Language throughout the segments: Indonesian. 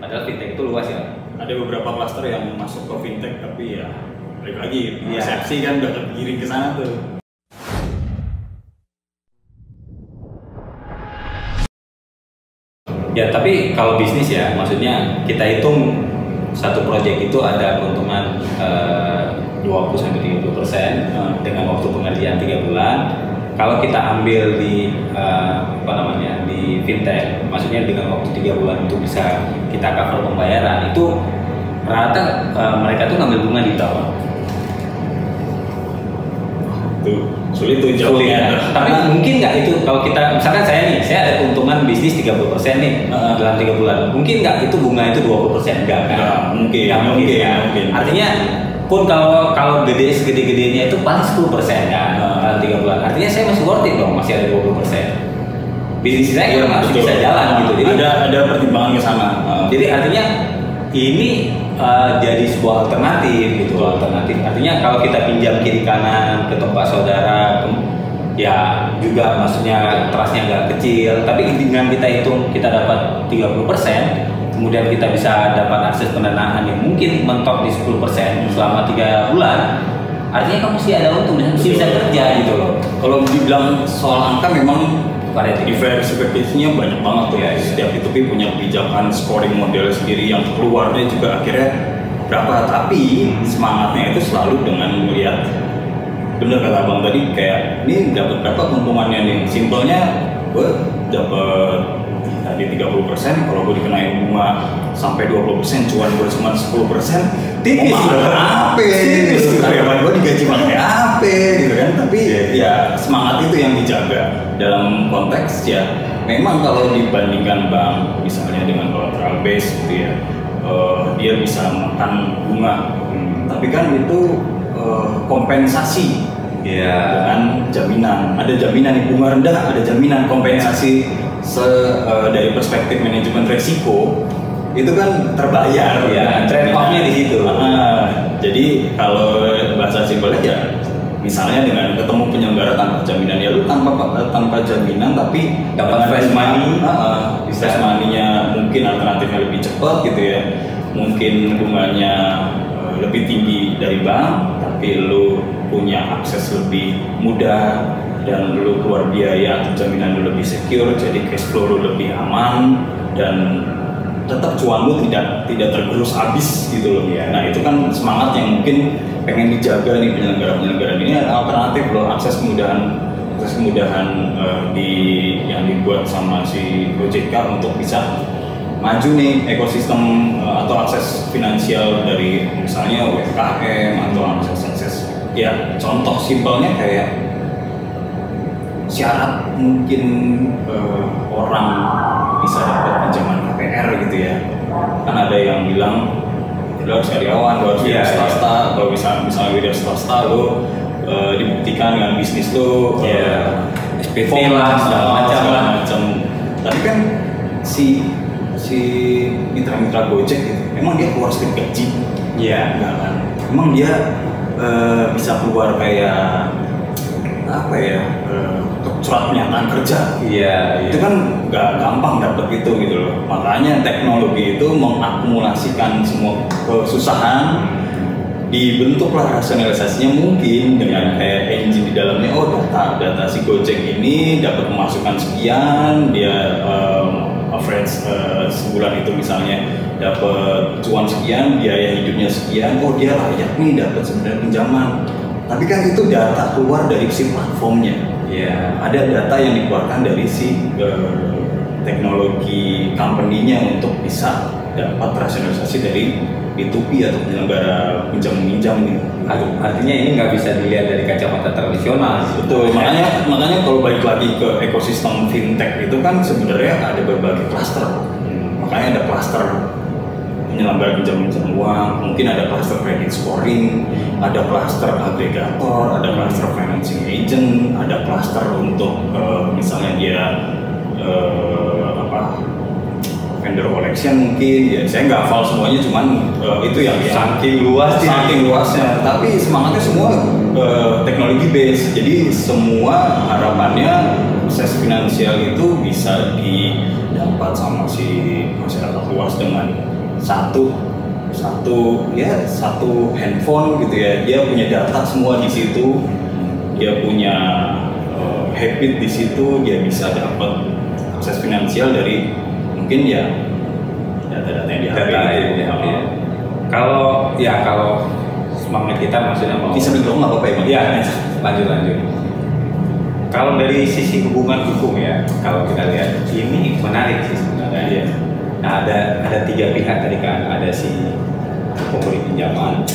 Padahal fintech itu luas ya. Ada beberapa klaster yang masuk ke fintech, tapi ya balik lagi persepsi kan udah tergiring ke sana tuh. Ya tapi kalau bisnis ya, maksudnya kita hitung satu proyek itu ada keuntungan 20-30% dengan waktu pengerjaan 3 bulan. Kalau kita ambil di di fintech, maksudnya dengan waktu 3 bulan itu bisa kita cover pembayaran, itu rata mereka tuh ngambil bunga di tahun. Tuh sulit tuh jauhnya. Tapi mungkin nggak itu kalau kita misalkan saya ada keuntungan bisnis 30% nih dalam 3 bulan, mungkin nggak itu bunga itu 20%? Nggak kan? Mungkin. Artinya pun kalau segede-gedenya itu paling 10% kan dalam 3 bulan. Artinya saya masih worth it dong, masih ada 20%. Bisnis saya masih bisa jalan gitu. Jadi ada pertimbangan ke sana. Jadi artinya ini jadi sebuah alternatif gitu. Artinya kalau kita pinjam kiri kanan ke tempat saudara, ya juga maksudnya trustnya agak kecil. Tapi dengan kita hitung kita dapat 30%, kemudian kita bisa dapat akses pendanaan yang mungkin mentok di 10% selama 3 bulan. Artinya kamu sih ada untung dan masih bisa kerja gitu loh. Kalau dibilang soal angka memang diversifikasinya banyak banget tuh ya. Setiap B2B punya kebijakan scoring model sendiri yang keluarnya juga akhirnya berapa. Tapi semangatnya itu selalu dengan melihat, bener kata abang tadi, kayak ini dapat berapa keuntungannya nih. Simpelnya gue dapat tadi 30%, kalau gue dikenain bunga sampai 20%, cuan gue cuma 10%, tipis apa gitu. Karyawan gue digaji pakai apa gitu kan. Tapi ya semangat itu yang dijaga dalam konteks ya. Memang kalau dibandingkan bank misalnya dengan collateral base gitu ya, dia bisa makan bunga, tapi kan itu kompensasi dengan jaminan. Ada jaminan nih bunga rendah, ada jaminan kompensasi dari perspektif manajemen resiko itu kan terbayar ya. Trade off-nya di situ. Jadi kalau bahasa simpelnya ya, misalnya dengan ketemu penyelenggara tanpa jaminan, ya lu tanpa jaminan tapi dapat fresh money, fresh money-nya mungkin alternatifnya lebih cepat gitu ya, mungkin bunganya lebih tinggi dari bank, tapi lu punya akses lebih mudah dan lu keluar biaya atau jaminan lu lebih secure, jadi cash flow lu lebih aman dan tetap cuan lu tidak tergerus habis gitu loh ya. Nah itu kan semangat yang mungkin pengen dijaga nih penyelenggara ini. Alternatif loh, akses kemudahan yang dibuat sama si Gojek untuk bisa maju nih ekosistem atau akses finansial dari misalnya UMKM atau akses ya. Contoh simpelnya kayak syarat mungkin orang bisa dapat pinjaman KPR gitu ya. Kan ada yang bilang lu harus karyawan, lu harus wira swasta, kalau misalnya wira swasta lu dibuktikan dengan bisnis lu, SPT lah segala macam. Tapi kan si mitra-mitra Gojek gitu, emang dia keluar slip gaji? Enggak kan? Emang dia bisa keluar kayak apa ya, surat pernyataan kerja? Itu kan nggak gampang dapet itu gitu loh. Makanya teknologi itu mengakumulasikan semua kesusahan, dibentuklah rasionalisasinya mungkin dengan kayak engine di dalamnya. Oh, data si Gojek ini dapat pemasukan sekian, dia average sebulan itu misalnya dapat cuan sekian, biaya hidupnya sekian. Oh, dia layak nih dapat sebenarnya pinjaman. Tapi kan itu data keluar dari si platformnya. Ada data yang dikeluarkan dari si teknologi company-nya untuk bisa dapat rasionalisasi dari B2B atau penyelenggara pinjam-minjam gitu. Artinya ini nggak bisa dilihat dari kacamata tradisional. Betul. Makanya kalau balik lagi ke ekosistem fintech itu kan sebenarnya ada berbagai klaster. Makanya ada klaster penyelenggara pinjam uang, mungkin ada klaster credit scoring, ada klaster agregator, ada klaster financing agent, ada klaster untuk misalnya dia vendor collection mungkin. Ya saya nggak hafal semuanya, cuman itu yang saking luasnya. Tapi semangatnya semua teknologi base. Jadi semua harapannya akses finansial itu bisa didapat sama si masyarakat luas dengan satu handphone gitu ya, dia punya data semua di situ, dia punya habit di situ, dia bisa dapat akses finansial dari mungkin ya data-data yang di HP itu. Kalau semangat kita maksudnya mau bisa dong nggak apa-apa ya? Ya, lanjut. Kalau dari sisi hubungan hukum ya, kalau kita lihat ini menarik sih sebenarnya. Iya. Nah, ada 3 pihak tadi kan, ada si pemberi pinjaman,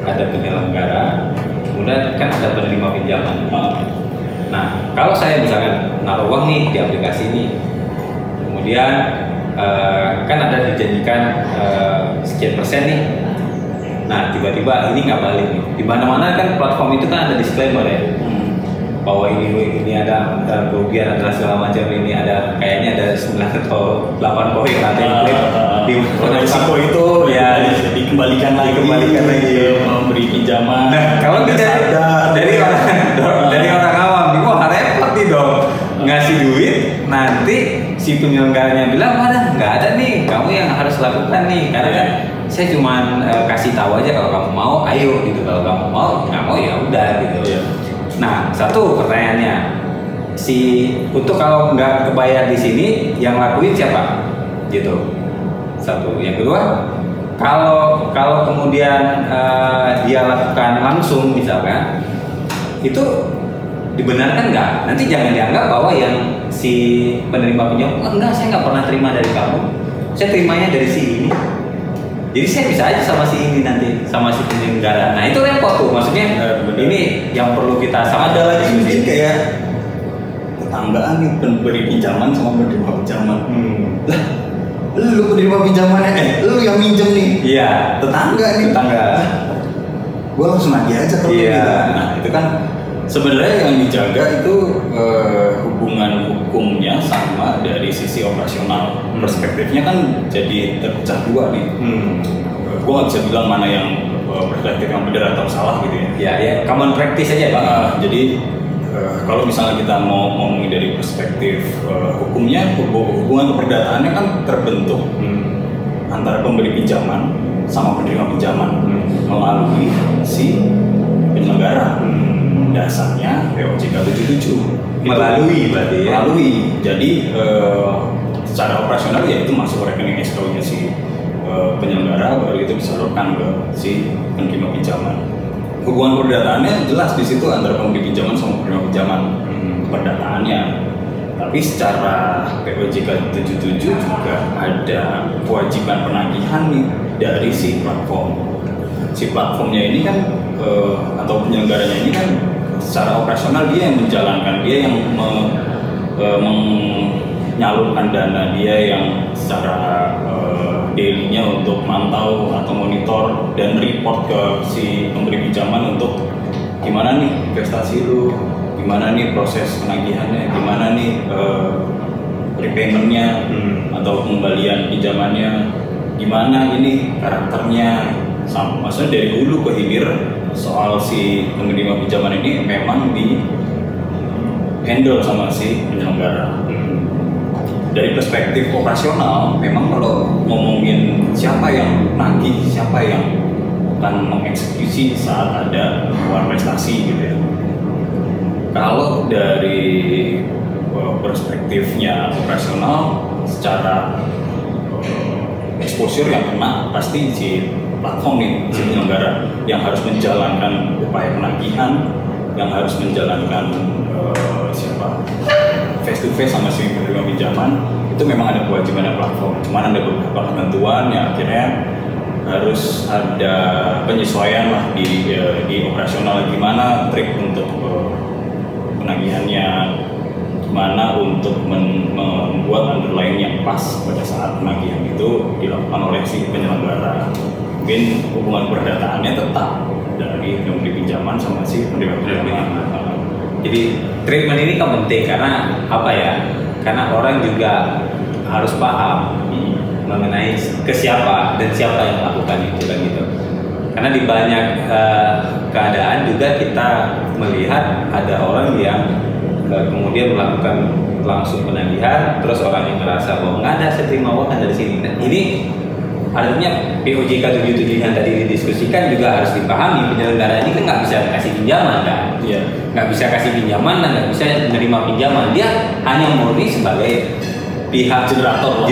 ada penyelenggara, kemudian kan ada penerima pinjaman. Nah, kalau saya misalkan naruh uang nih di aplikasi ini, kemudian kan ada dijanjikan sekian persen nih. Nah, tiba-tiba ini nggak balik nih. Di mana-mana kan platform itu kan ada disclaimer ya, bahwa ini ada kerugian adalah segala macam, ini ada kayaknya ada 9 atau 8 poin nanti di risiko itu ya dikembalikan lagi ke memberi pinjaman. Nah, kalau dari orang awam, wah repot nih dong ngasih duit, nanti si penyelenggaranya bilang mana nggak ada nih, kamu yang harus lakukan nih, karena kan saya cuma kasih tahu aja kalau kamu mau, ayo gitu, kalau kamu mau nggak mau ya udah gitu. Nah, satu pertanyaannya, untuk kalau nggak kebayar di sini, yang lakuin siapa? Gitu. Satu. Yang kedua, kalau kemudian dia lakukan langsung misalkan, itu dibenarkan nggak? Nanti jangan dianggap bahwa yang si penerima pinjam, enggak, saya nggak pernah terima dari kamu, saya terimanya dari si ini. Jadi saya bisa aja sama si ini nanti, sama si penyelenggara. Nah itu repot tuh, maksudnya ini yang perlu kita sama. Ada lagi mungkin kayak tetanggaan nih, pemberi pinjaman sama penerima pinjaman. Lah, lu penerima pinjamannya, lu yang minjem nih. Iya. Tetangga. Gua langsung nagih aja kalau gitu. Nah itu kan sebenarnya yang dijaga itu hubungan hukumnya sama dari sisi operasional. Perspektifnya kan jadi terpecah dua nih. Gue nggak bisa bilang mana yang perspektif yang benar atau salah gitu ya. Ya, common practice aja. Jadi kalau misalnya kita mau ngomongin dari perspektif hukumnya, hubungan keperdataannya kan terbentuk antara pemberi pinjaman sama penerima pinjaman melalui si penyelenggara. Dasarnya POJK 77 melalui berarti ya. Jadi secara operasional ya itu masuk rekening escrow-nya si penyelenggara, baru itu disalurkan ke si penerima pinjaman. Hubungan perdataannya jelas di situ antara pemberi pinjaman sama penerima pinjaman, perdataannya. Tapi secara POJK 77 juga ada kewajiban penagihan nih dari si platform. Si platformnya ini kan atau penyelenggaranya ini kan secara operasional dia yang menjalankan, dia yang menyalurkan dana, dia yang secara daily-nya untuk mantau atau monitor dan report ke si pemberi pinjaman untuk gimana nih investasi lu, gimana nih proses penagihannya, gimana nih repayment-nya atau pembalian pinjamannya, gimana ini karakternya, maksudnya dari hulu ke hilir soal si penerima pinjaman ini memang di handle sama si penyelenggara. Dari perspektif operasional, memang kalau ngomongin siapa yang nagih, siapa yang akan mengeksekusi saat ada keluar prestasi gitu ya. Kalau dari perspektifnya operasional, secara exposure yang kena pasti si platform nih, si penyelenggara yang harus menjalankan upaya penagihan, yang harus menjalankan face to face sama si penerima pinjaman, itu memang ada kewajibannya platform. Cuman ada beberapa ketentuan yang akhirnya harus ada penyesuaian lah di operasional, gimana trik untuk penagihannya, gimana untuk membuat underlying yang pas pada saat penagihan itu dilakukan oleh si penyelenggara. Mungkin hubungan perdataannya tetap dari pemberi pinjaman sama si penerima pinjaman. Jadi treatment ini kan penting karena apa ya? Karena orang juga harus paham mengenai ke siapa dan siapa yang melakukan itu kan gitu. Karena di banyak keadaan juga kita melihat ada orang yang kemudian melakukan langsung penagihan, terus orang yang merasa bahwa nggak ada, saya terima uang dari sini. Nah, ini Artinya POJK 77 yang tadi didiskusikan juga harus dipahami, penyelenggara ini kan nggak bisa kasih pinjaman kan, nggak bisa kasih pinjaman dan nggak bisa menerima pinjaman, dia hanya murni sebagai pihak generator.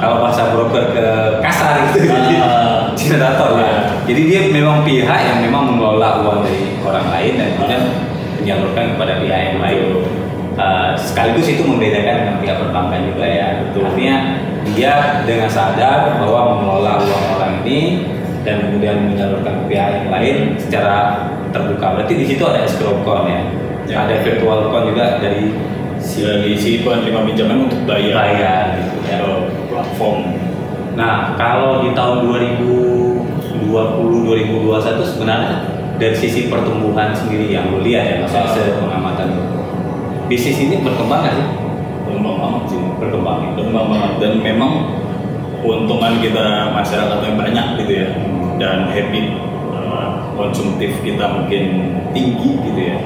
Kalau bahasa broker ke kasar itu generator ya. Jadi dia memang pihak yang memang mengelola uang dari orang lain dan kemudian menyalurkan kepada pihak yang lain. Sekaligus itu membedakan dengan pihak perbankan juga ya. Artinya dia dengan sadar bahwa mengelola uang orang ini dan kemudian menyalurkan ke pihak yang lain secara terbuka. Berarti di situ ada escrow account ya. Ada virtual account juga dari si penerima pinjaman untuk bayar gitu ya. Platform. Nah, kalau di tahun 2020-2021 sebenarnya dari sisi pertumbuhan sendiri yang lu lihat ya, maksudnya pengamatan bisnis ini berkembang nggak sih? Berkembang banget sih. Berkembang banget, dan memang keuntungan kita masyarakat yang banyak gitu ya, dan habit konsumtif kita mungkin tinggi gitu ya.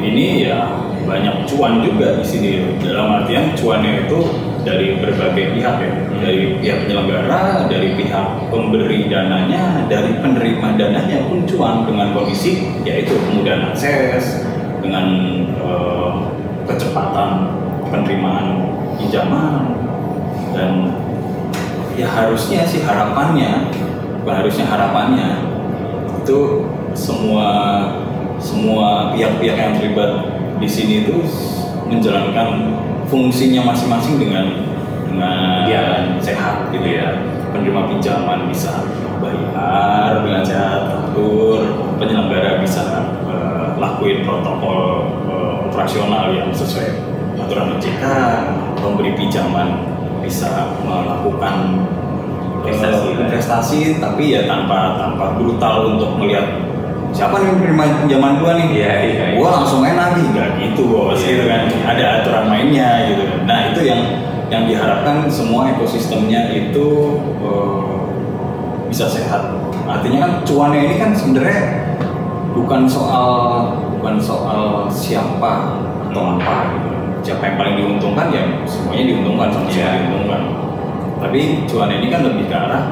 Ini ya banyak cuan juga di sini, dalam artian cuannya itu dari berbagai pihak ya, dari pihak penyelenggara, dari pihak pemberi dananya, dari penerima dananya pun cuan dengan kondisi yaitu kemudahan akses, dengan kecepatan penerimaan pinjaman, dan ya harusnya harapannya itu semua pihak-pihak yang terlibat di sini itu menjalankan fungsinya masing-masing dengan sehat gitu ya. Penerima pinjaman bisa bayar dengan teratur, penyelenggara bisa lakuin protokol operasional yang sesuai aturan OJK, pemberi pinjaman bisa melakukan investasi tapi ya tanpa brutal untuk melihat siapa nih penerima pinjaman gua nih, gua langsung main lagi, nggak gitu bos, gitu kan, ada aturan mainnya gitu kan. Nah itu yang diharapkan semua ekosistemnya itu bisa sehat. Artinya kan cuannya ini kan sebenarnya bukan soal siapa atau apa gitu. Siapa yang paling diuntungkan ya semuanya diuntungkan, sama-sama diuntungkan. Tapi cuan ini kan lebih ke arah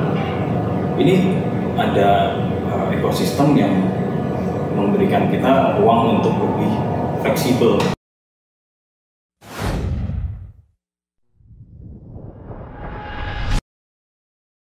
ini ada ekosistem yang memberikan kita ruang untuk lebih fleksibel.